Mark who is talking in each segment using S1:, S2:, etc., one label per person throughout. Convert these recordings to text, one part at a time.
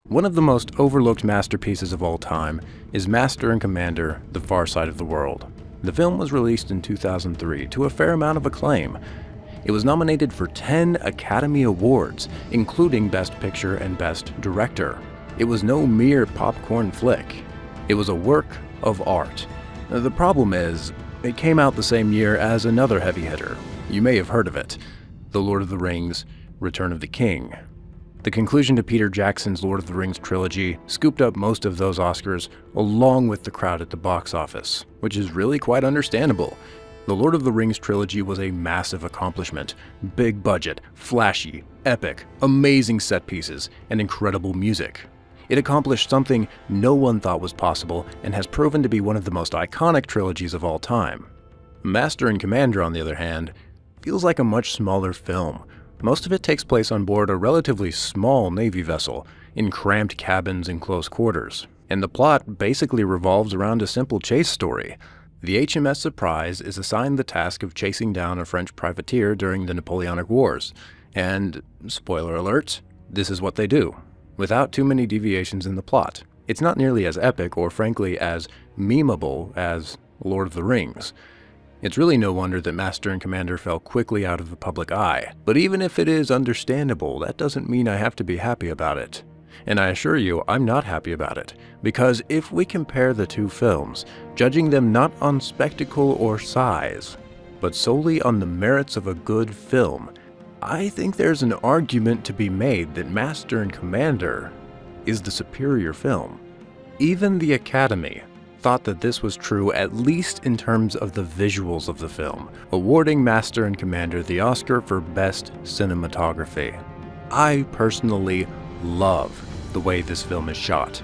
S1: One of the most overlooked masterpieces of all time is Master and Commander: The Far Side of the World. The film was released in 2003 to a fair amount of acclaim. It was nominated for 10 Academy Awards, including Best Picture and Best Director. It was no mere popcorn flick. It was a work of art. The problem is, it came out the same year as another heavy hitter. You may have heard of it: The Lord of the Rings: Return of the King. The conclusion to Peter Jackson's Lord of the Rings trilogy scooped up most of those Oscars along with the crowd at the box office, which is really quite understandable. The Lord of the Rings trilogy was a massive accomplishment. Big budget, flashy, epic, amazing set pieces, and incredible music. It accomplished something no one thought was possible and has proven to be one of the most iconic trilogies of all time. Master and Commander, on the other hand, feels like a much smaller film. Most of it takes place on board a relatively small Navy vessel, in cramped cabins in close quarters, and the plot basically revolves around a simple chase story. The HMS Surprise is assigned the task of chasing down a French privateer during the Napoleonic Wars, and, spoiler alert, this is what they do, without too many deviations in the plot. It's not nearly as epic or frankly as memeable as Lord of the Rings. It's really no wonder that Master and Commander fell quickly out of the public eye. But even if it is understandable, that doesn't mean I have to be happy about it. And I assure you, I'm not happy about it. Because if we compare the two films, judging them not on spectacle or size, but solely on the merits of a good film, I think there's an argument to be made that Master and Commander is the superior film. Even the Academy thought that this was true, at least in terms of the visuals of the film, awarding Master and Commander the Oscar for Best Cinematography. I personally love the way this film is shot.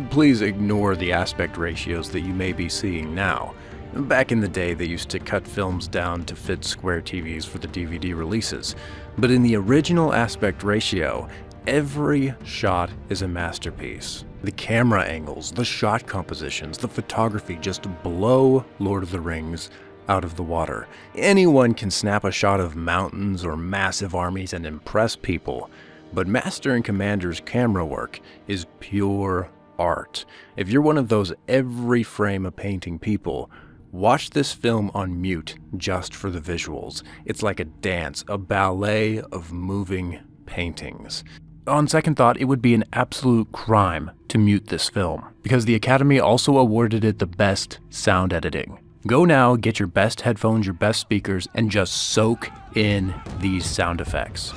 S1: Please ignore the aspect ratios that you may be seeing now. Back in the day, they used to cut films down to fit square TVs for the DVD releases. But in the original aspect ratio, every shot is a masterpiece. The camera angles, the shot compositions, the photography just blow Lord of the Rings out of the water. Anyone can snap a shot of mountains or massive armies and impress people, but Master and Commander's camera work is pure art. If you're one of those every frame a painting people, watch this film on mute just for the visuals. It's like a dance, a ballet of moving paintings. On second thought, it would be an absolute crime to mute this film, because the Academy also awarded it the best sound editing. Go now, get your best headphones, your best speakers, and just soak in these sound effects.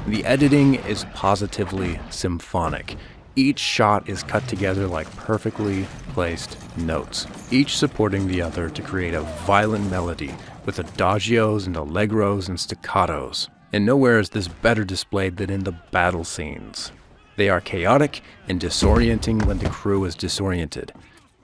S1: The editing is positively symphonic. Each shot is cut together like perfectly placed notes, each supporting the other to create a violent melody with adagios and allegros and staccatos. And nowhere is this better displayed than in the battle scenes. They are chaotic and disorienting when the crew is disoriented,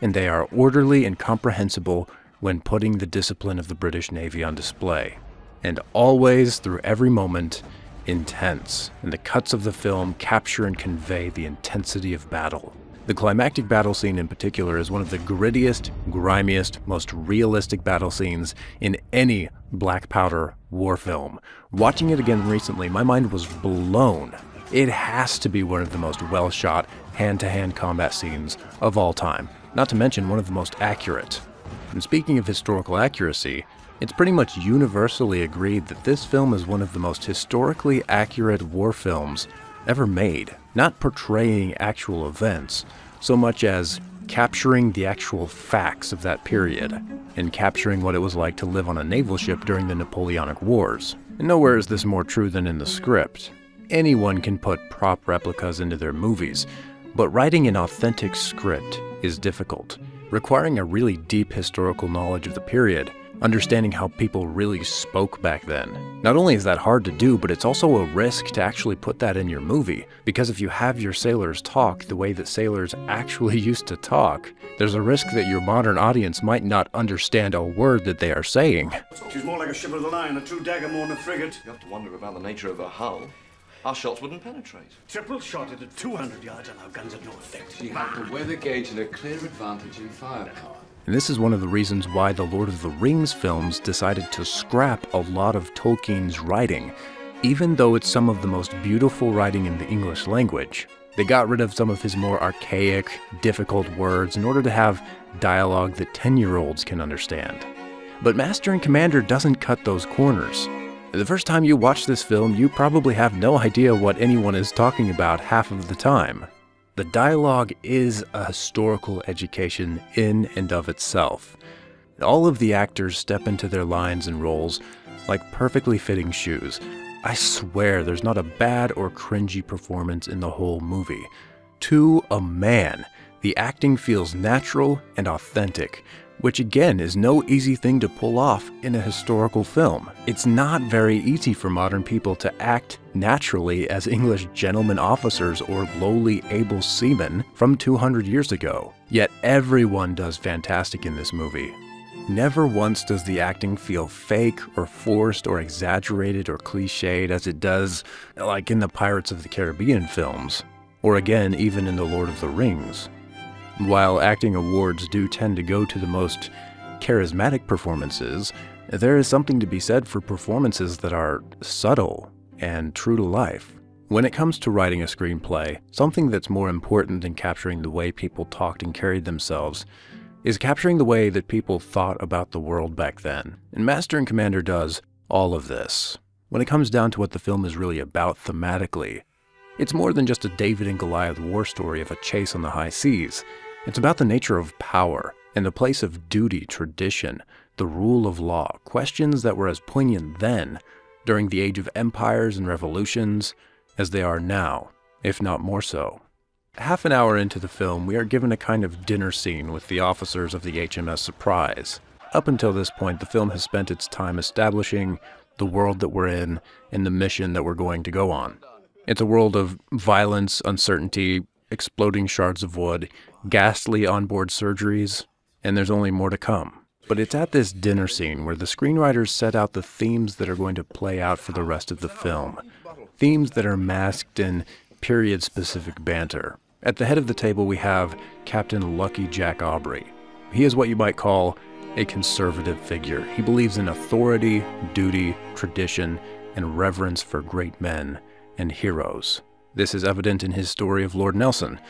S1: and they are orderly and comprehensible when putting the discipline of the British Navy on display. And always, through every moment, intense, and the cuts of the film capture and convey the intensity of battle. The climactic battle scene in particular is one of the grittiest, grimiest, most realistic battle scenes in any black powder war film. Watching it again recently, my mind was blown. It has to be one of the most well-shot, hand-to-hand combat scenes of all time, not to mention one of the most accurate. And speaking of historical accuracy, it's pretty much universally agreed that this film is one of the most historically accurate war films ever made, not portraying actual events, so much as capturing the actual facts of that period, and capturing what it was like to live on a naval ship during the Napoleonic Wars. And nowhere is this more true than in the script. Anyone can put prop replicas into their movies, but writing an authentic script is difficult, requiring a really deep historical knowledge of the period, understanding how people really spoke back then. Not only is that hard to do, but it's also a risk to actually put that in your movie, because if you have your sailors talk the way that sailors actually used to talk, there's a risk that your modern audience might not understand a word that they are saying.
S2: She's more like a ship of the line, a true dagger more than a frigate.
S3: You have to wonder about the nature of her hull. Our shots wouldn't penetrate.
S2: Triple shot it at 200 yards and our guns had no effect.
S4: She had the weather gauge at a clear advantage in firepower.
S1: And this is one of the reasons why the Lord of the Rings films decided to scrap a lot of Tolkien's writing, even though it's some of the most beautiful writing in the English language. They got rid of some of his more archaic, difficult words in order to have dialogue that 10-year-olds can understand. But Master and Commander doesn't cut those corners. The first time you watch this film, you probably have no idea what anyone is talking about half of the time. The dialogue is a historical education in and of itself. All of the actors step into their lines and roles like perfectly fitting shoes. I swear there's not a bad or cringy performance in the whole movie. To a man, the acting feels natural and authentic, which again is no easy thing to pull off in a historical film. It's not very easy for modern people to act naturally as English gentlemen officers or lowly able seamen from 200 years ago. Yet everyone does fantastic in this movie. Never once does the acting feel fake or forced or exaggerated or cliched as it does like in the Pirates of the Caribbean films, or again even in the Lord of the Rings. While acting awards do tend to go to the most charismatic performances, there is something to be said for performances that are subtle and true to life. When it comes to writing a screenplay, something that's more important than capturing the way people talked and carried themselves is capturing the way that people thought about the world back then. And Master and Commander does all of this. When it comes down to what the film is really about thematically, it's more than just a David and Goliath war story of a chase on the high seas. It's about the nature of power and the place of duty, tradition, the rule of law, questions that were as poignant then, during the age of empires and revolutions, as they are now, if not more so. Half an hour into the film, we are given a kind of dinner scene with the officers of the HMS Surprise. Up until this point, the film has spent its time establishing the world that we're in and the mission that we're going to go on. It's a world of violence, uncertainty, exploding shards of wood, ghastly onboard surgeries, and there's only more to come. But it's at this dinner scene where the screenwriters set out the themes that are going to play out for the rest of the film. Themes that are masked in period-specific banter. At the head of the table we have Captain Lucky Jack Aubrey. He is what you might call a conservative figure. He believes in authority, duty, tradition, and reverence for great men and heroes. This is evident in his story of Lord Nelson,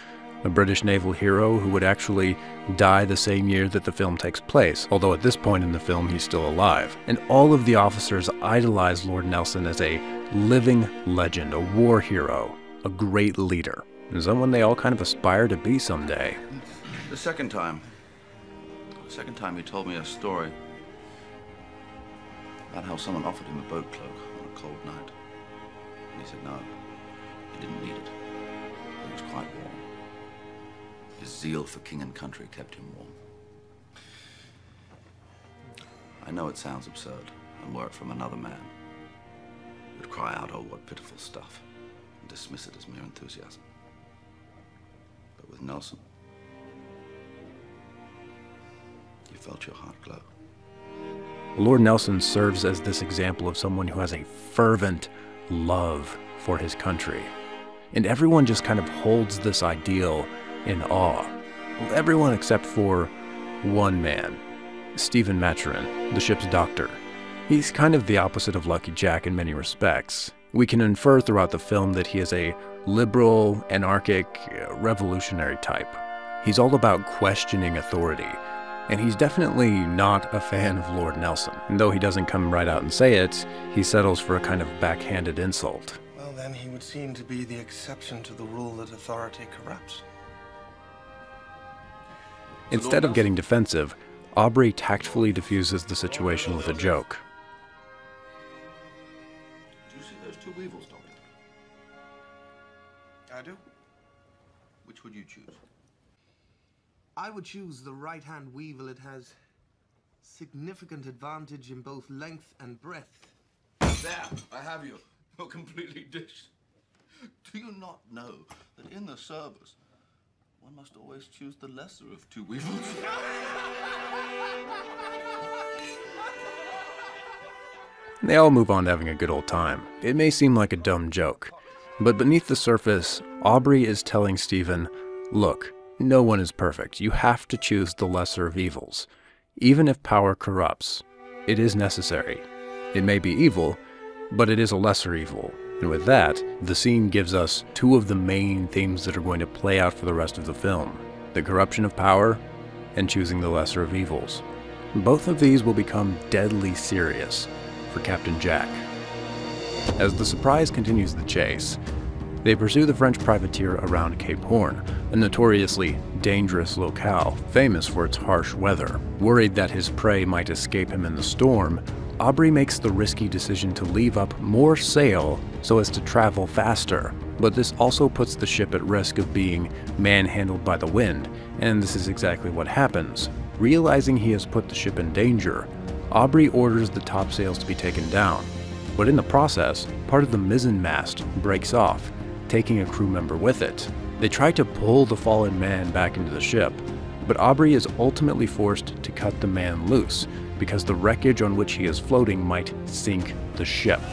S1: a British naval hero who would actually die the same year that the film takes place, although at this point in the film he's still alive. And all of the officers idolize Lord Nelson as a living legend, a war hero, a great leader, and someone they all kind of aspire to be someday.
S5: The second time he told me a story about how someone offered him a boat cloak on a cold night. And he said no, he didn't need it. He was quite warm. His zeal for king and country kept him warm. I know it sounds absurd, and were it from another man, would cry out, oh, what pitiful stuff, and dismiss it as mere enthusiasm. But with Nelson, you felt your heart glow.
S1: Lord Nelson serves as this example of someone who has a fervent love for his country. And everyone just kind of holds this ideal in awe. Everyone except for one man, Stephen Maturin, the ship's doctor. He's kind of the opposite of Lucky Jack in many respects. We can infer throughout the film that he is a liberal, anarchic, revolutionary type. He's all about questioning authority, and he's definitely not a fan of Lord Nelson. And though he doesn't come right out and say it, he settles for a kind of backhanded insult.
S6: Well, then he would seem to be the exception to the rule that authority corrupts.
S1: Instead of getting defensive, Aubrey tactfully diffuses the situation with a joke.
S5: Do you see those two weevils, Doctor?
S6: I do.
S5: Which would you choose?
S6: I would choose the right-hand weevil. It has Significant advantage in both length and breadth.
S5: There, I have you. You're completely dished. Do you not know that in the service, one must always choose the lesser of two evils?
S1: They all move on to having a good old time. It may seem like a dumb joke, but beneath the surface, Aubrey is telling Stephen, look, no one is perfect. You have to choose the lesser of evils. Even if power corrupts, it is necessary. It may be evil, but it is a lesser evil. And with that, the scene gives us two of the main themes that are going to play out for the rest of the film: the corruption of power and choosing the lesser of evils. Both of these will become deadly serious for Captain Jack. As the Surprise continues the chase, they pursue the French privateer around Cape Horn, a notoriously dangerous locale famous for its harsh weather. Worried that his prey might escape him in the storm, Aubrey makes the risky decision to leave up more sail so as to travel faster, but this also puts the ship at risk of being manhandled by the wind, and this is exactly what happens. Realizing he has put the ship in danger, Aubrey orders the topsails to be taken down, but in the process, part of the mizzenmast breaks off, taking a crew member with it. They try to pull the fallen man back into the ship, but Aubrey is ultimately forced to cut the man loose, because the wreckage on which he is floating might sink the ship.
S7: Sir!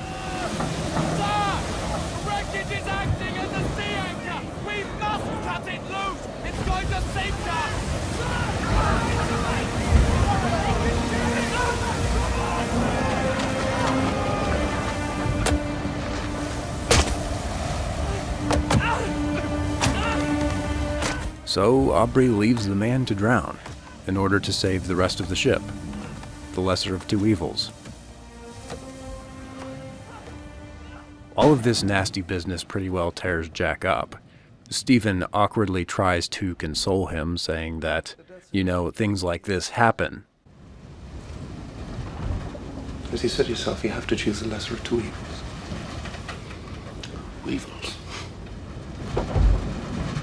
S7: The wreckage is acting as a sea anchor! We must cut it loose! It's going to sink us!
S1: So Aubrey leaves the man to drown in order to save the rest of the ship, the lesser of two evils. All of this nasty business pretty well tears Jack up. Stephen awkwardly tries to console him, saying that, you know, things like this happen.
S6: As you said yourself, you have to choose the lesser of two evils.
S5: Evils.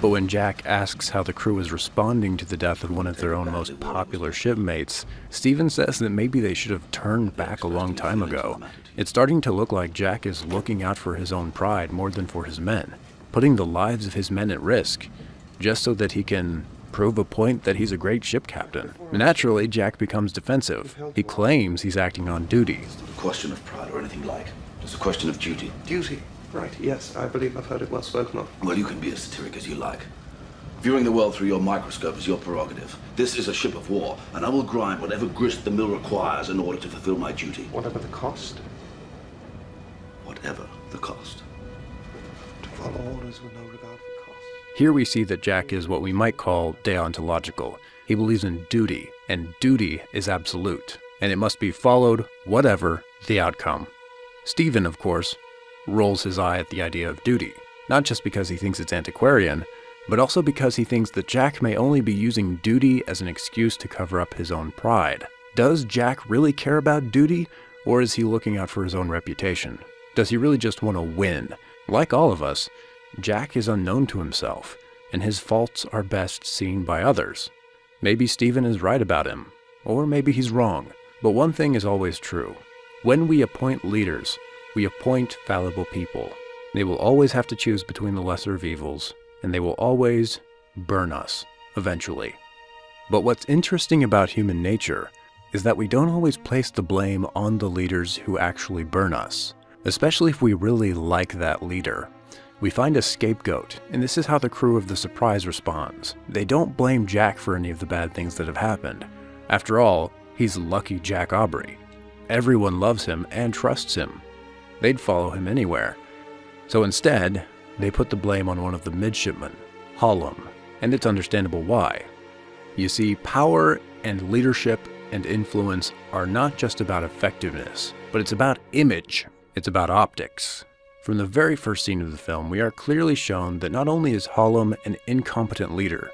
S1: But when Jack asks how the crew is responding to the death of one of their own most popular shipmates, Stephen says that maybe they should have turned back a long time ago. It's starting to look like Jack is looking out for his own pride more than for his men, putting the lives of his men at risk, just so that he can prove a point that he's a great ship captain. Naturally, Jack becomes defensive. He claims he's acting on duty.
S5: It's not a question of pride or anything like. It's a question of duty.
S6: Duty. Right, yes, I believe I've heard it well spoken of.
S5: Well, you can be as satiric as you like. Viewing the world through your microscope is your prerogative. This is a ship of war, and I will grind whatever grist the mill requires in order to fulfill my duty.
S6: Whatever the cost.
S5: Whatever the cost.
S6: To follow orders with no regard for cost.
S1: Here we see that Jack is what we might call deontological. He believes in duty, and duty is absolute, and it must be followed whatever the outcome. Stephen, of course, rolls his eye at the idea of duty, not just because he thinks it's antiquarian, but also because he thinks that Jack may only be using duty as an excuse to cover up his own pride. Does Jack really care about duty, or is he looking out for his own reputation? Does he really just want to win? Like all of us, Jack is unknown to himself, and his faults are best seen by others. Maybe Stephen is right about him, or maybe he's wrong, but one thing is always true. When we appoint leaders, we appoint fallible people. They will always have to choose between the lesser of evils, and they will always burn us, eventually. But what's interesting about human nature is that we don't always place the blame on the leaders who actually burn us, especially if we really like that leader. We find a scapegoat, and this is how the crew of the Surprise responds. They don't blame Jack for any of the bad things that have happened. After all, he's lucky Jack Aubrey. Everyone loves him and trusts him. They'd follow him anywhere. So instead, they put the blame on one of the midshipmen, Hallam, and it's understandable why. You see, power and leadership and influence are not just about effectiveness, but it's about image. It's about optics. From the very first scene of the film, we are clearly shown that not only is Hallam an incompetent leader,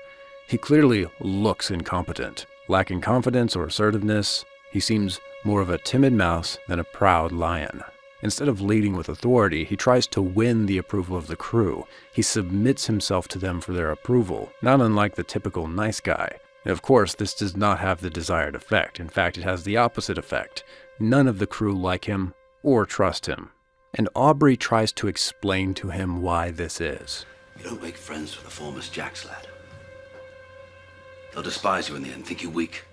S1: he clearly looks incompetent. Lacking confidence or assertiveness, he seems more of a timid mouse than a proud lion. Instead of leading with authority, he tries to win the approval of the crew. He submits himself to them for their approval, not unlike the typical nice guy. And of course, this does not have the desired effect. In fact, it has the opposite effect. None of the crew like him or trust him. And Aubrey tries to explain to him why this is.
S5: You don't make friends with the foremost Jacks, lad. They'll despise you in the end, think you weak.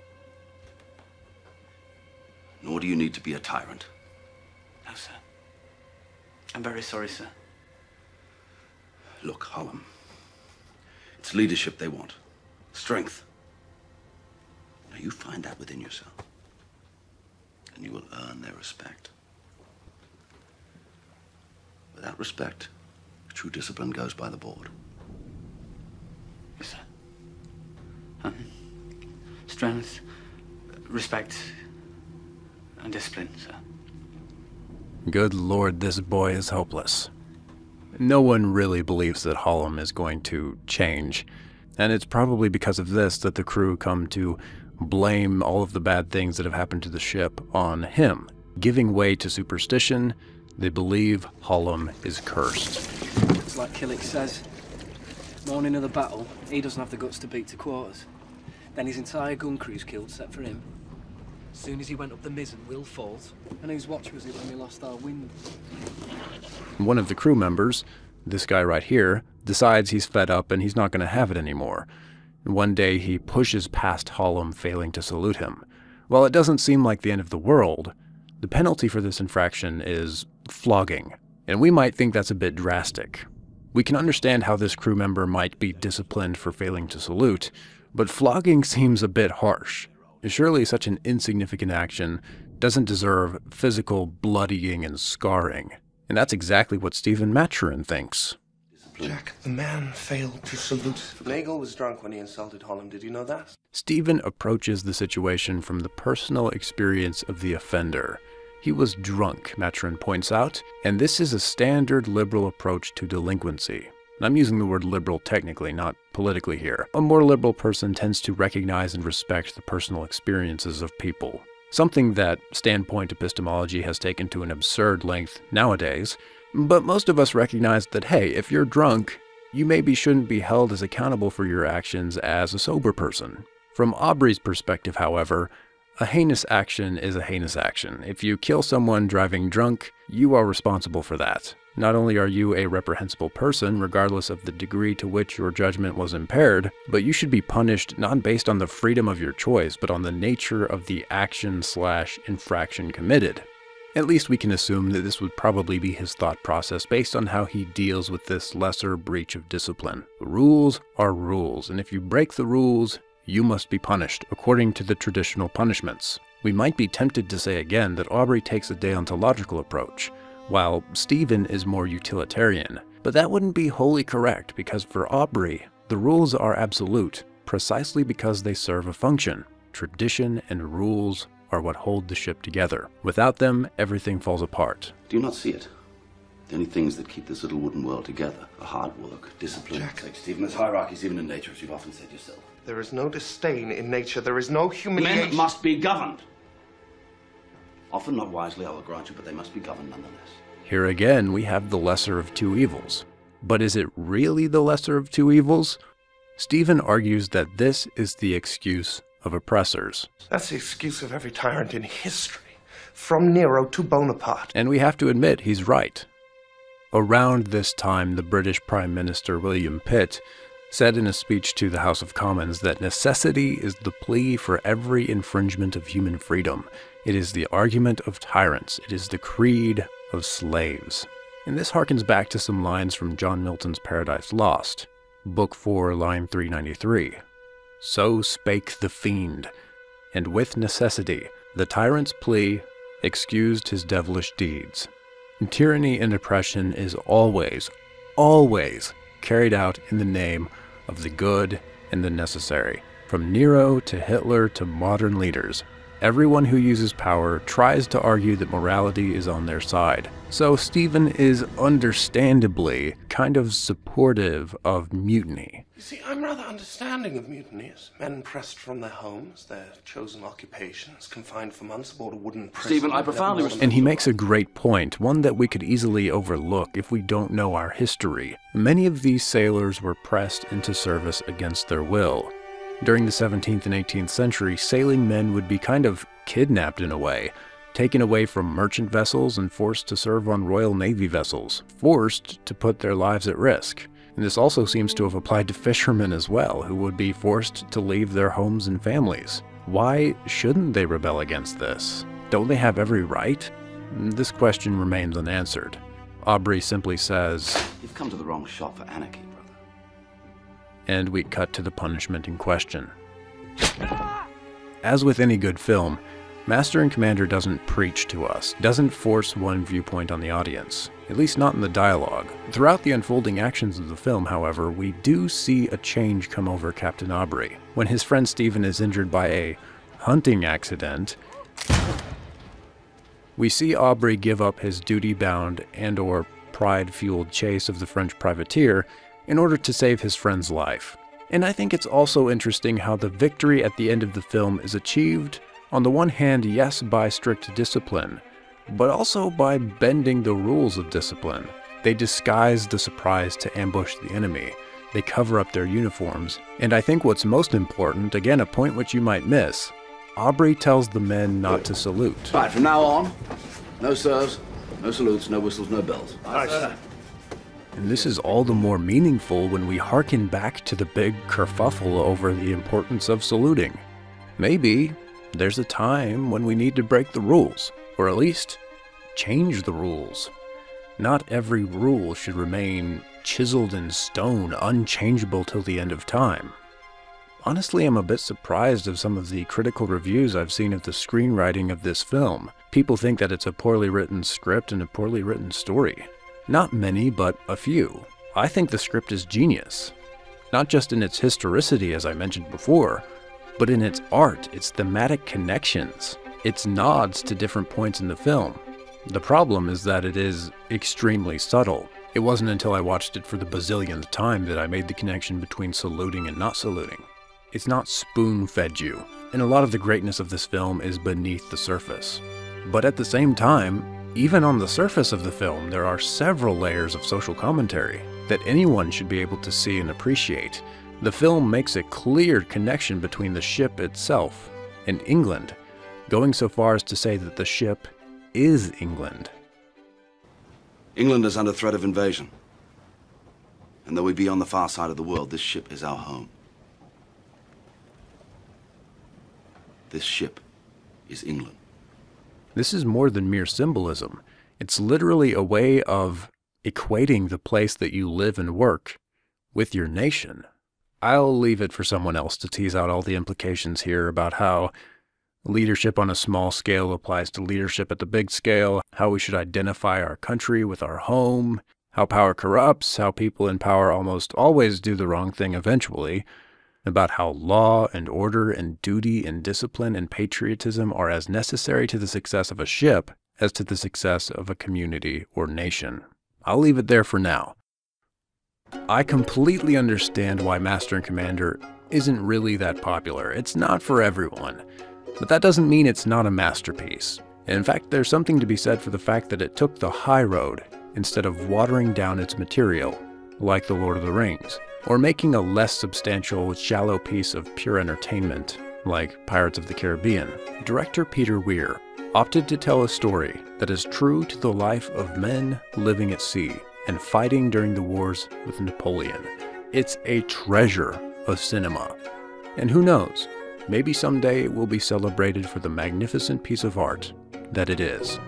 S5: Nor do you need to be a tyrant.
S8: No, sir. I'm very sorry, sir.
S5: Look, Hallam. It's leadership they want. Strength. Now you find that within yourself. And you will earn their respect. Without respect, true discipline goes by the board.
S8: Yes, sir. Strength, respect, and discipline, sir.
S1: Good Lord, this boy is hopeless. No one really believes that Hallam is going to change, and it's probably because of this that the crew come to blame all of the bad things that have happened to the ship on him. Giving way to superstition, they believe Hallam is cursed.
S9: It's like Killick says. Morning of the battle, he doesn't have the guts to beat to quarters. Then his entire gun crew's killed, except for him. As soon as he went up the mizzen, Will falls. And whose watch was it when we lost our wind?
S1: One of the crew members, this guy right here, decides he's fed up and he's not going to have it anymore. And one day he pushes past Hallam, failing to salute him. While it doesn't seem like the end of the world, the penalty for this infraction is flogging. And we might think that's a bit drastic. We can understand how this crew member might be disciplined for failing to salute, but flogging seems a bit harsh. Surely such an insignificant action doesn't deserve physical bloodying and scarring. And that's exactly what Stephen Maturin thinks.
S6: Jack, the man failed to salute. Nagel was drunk when he insulted Hallam. Did you know that?
S1: Stephen approaches the situation from the personal experience of the offender. He was drunk, Maturin points out, and this is a standard liberal approach to delinquency. And I'm using the word liberal technically, not politically here. A more liberal person tends to recognize and respect the personal experiences of people. Something that standpoint epistemology has taken to an absurd length nowadays. But most of us recognize that, hey, if you're drunk, you maybe shouldn't be held as accountable for your actions as a sober person. From Aubrey's perspective, however, a heinous action is a heinous action. If you kill someone driving drunk, you are responsible for that. Not only are you a reprehensible person, regardless of the degree to which your judgment was impaired, but you should be punished not based on the freedom of your choice, but on the nature of the action/infraction committed. At least we can assume that this would probably be his thought process based on how he deals with this lesser breach of discipline. Rules are rules, and if you break the rules, you must be punished according to the traditional punishments. We might be tempted to say again that Aubrey takes a deontological approach, while Stephen is more utilitarian. But that wouldn't be wholly correct, because for Aubrey, the rules are absolute, precisely because they serve a function. Tradition and rules are what hold the ship together. Without them, everything falls apart.
S5: Do you not see it? The only things that keep this little wooden world together are hard work, discipline.
S6: Jack.
S5: Stephen, there's hierarchies even in nature, as you've often said yourself.
S6: There is no disdain in nature. There is no humiliation.
S5: Men must be governed. Often not wisely, I will grant you, but they must be governed nonetheless.
S1: Here again, we have the lesser of two evils. But is it really the lesser of two evils? Stephen argues that this is the excuse of oppressors.
S6: That's the excuse of every tyrant in history, from Nero to Bonaparte.
S1: And we have to admit, he's right. Around this time, the British Prime Minister William Pitt said in a speech to the House of Commons that necessity is the plea for every infringement of human freedom. It is the argument of tyrants. It is the creed of slaves. And this harkens back to some lines from John Milton's Paradise Lost, Book 4, line 393. So spake the fiend, and with necessity the tyrant's plea excused his devilish deeds. Tyranny and oppression is always, always carried out in the name of the good and the necessary. From Nero to Hitler to modern leaders, everyone who uses power tries to argue that morality is on their side. So Stephen is understandably kind of supportive of mutiny.
S6: You see, I'm rather understanding of mutinies. Men pressed from their homes, their chosen occupations, confined for months aboard a wooden prison.
S5: Stephen, I profoundly respect.
S1: And he makes a great point, one that we could easily overlook if we don't know our history. Many of these sailors were pressed into service against their will. During the 17th and 18th century, sailing men would be kind of kidnapped in a way, taken away from merchant vessels and forced to serve on Royal Navy vessels, forced to put their lives at risk. And this also seems to have applied to fishermen as well, who would be forced to leave their homes and families. Why shouldn't they rebel against this? Don't they have every right? This question remains unanswered. Aubrey simply says,
S5: "You've come to the wrong shop for anarchy, brother."
S1: And we cut to the punishment in question. As with any good film, Master and Commander doesn't preach to us, doesn't force one viewpoint on the audience, at least not in the dialogue. Throughout the unfolding actions of the film, however, we do see a change come over Captain Aubrey. When his friend Stephen is injured by a hunting accident, we see Aubrey give up his duty-bound and/or pride-fueled chase of the French privateer in order to save his friend's life. And I think it's also interesting how the victory at the end of the film is achieved, on the one hand, yes, by strict discipline, but also by bending the rules of discipline. They disguise the surprise to ambush the enemy. They cover up their uniforms. And I think what's most important, again, a point which you might miss, Aubrey tells the men not to salute.
S5: Right, from now on, no sirs, no salutes, no whistles, no bells.
S2: Aye, sir.
S1: And this is all the more meaningful when we hearken back to the big kerfuffle over the importance of saluting. Maybe there's a time when we need to break the rules, or at least change the rules. Not every rule should remain chiseled in stone, unchangeable till the end of time. Honestly, I'm a bit surprised of some of the critical reviews I've seen of the screenwriting of this film. People think that it's a poorly written script and a poorly written story. Not many, but a few. I think the script is genius. Not just in its historicity, as I mentioned before, but in its art, its thematic connections, its nods to different points in the film. The problem is that it is extremely subtle. It wasn't until I watched it for the bazillionth time that I made the connection between saluting and not saluting. It's not spoon-fed you, and a lot of the greatness of this film is beneath the surface. But at the same time, even on the surface of the film, there are several layers of social commentary that anyone should be able to see and appreciate. The film makes a clear connection between the ship itself and England, going so far as to say that the ship is England.
S5: England is under threat of invasion. And though we be on the far side of the world, this ship is our home. This ship is England.
S1: This is more than mere symbolism. It's literally a way of equating the place that you live and work with your nation. I'll leave it for someone else to tease out all the implications here about how leadership on a small scale applies to leadership at the big scale, how we should identify our country with our home, how power corrupts, how people in power almost always do the wrong thing eventually, about how law and order and duty and discipline and patriotism are as necessary to the success of a ship as to the success of a community or nation. I'll leave it there for now. I completely understand why Master and Commander isn't really that popular. It's not for everyone. But that doesn't mean it's not a masterpiece. In fact, there's something to be said for the fact that it took the high road instead of watering down its material, like The Lord of the Rings, or making a less substantial, shallow piece of pure entertainment, like Pirates of the Caribbean. Director Peter Weir opted to tell a story that is true to the life of men living at sea and fighting during the wars with Napoleon. It's a treasure of cinema. And who knows, maybe someday it will be celebrated for the magnificent piece of art that it is.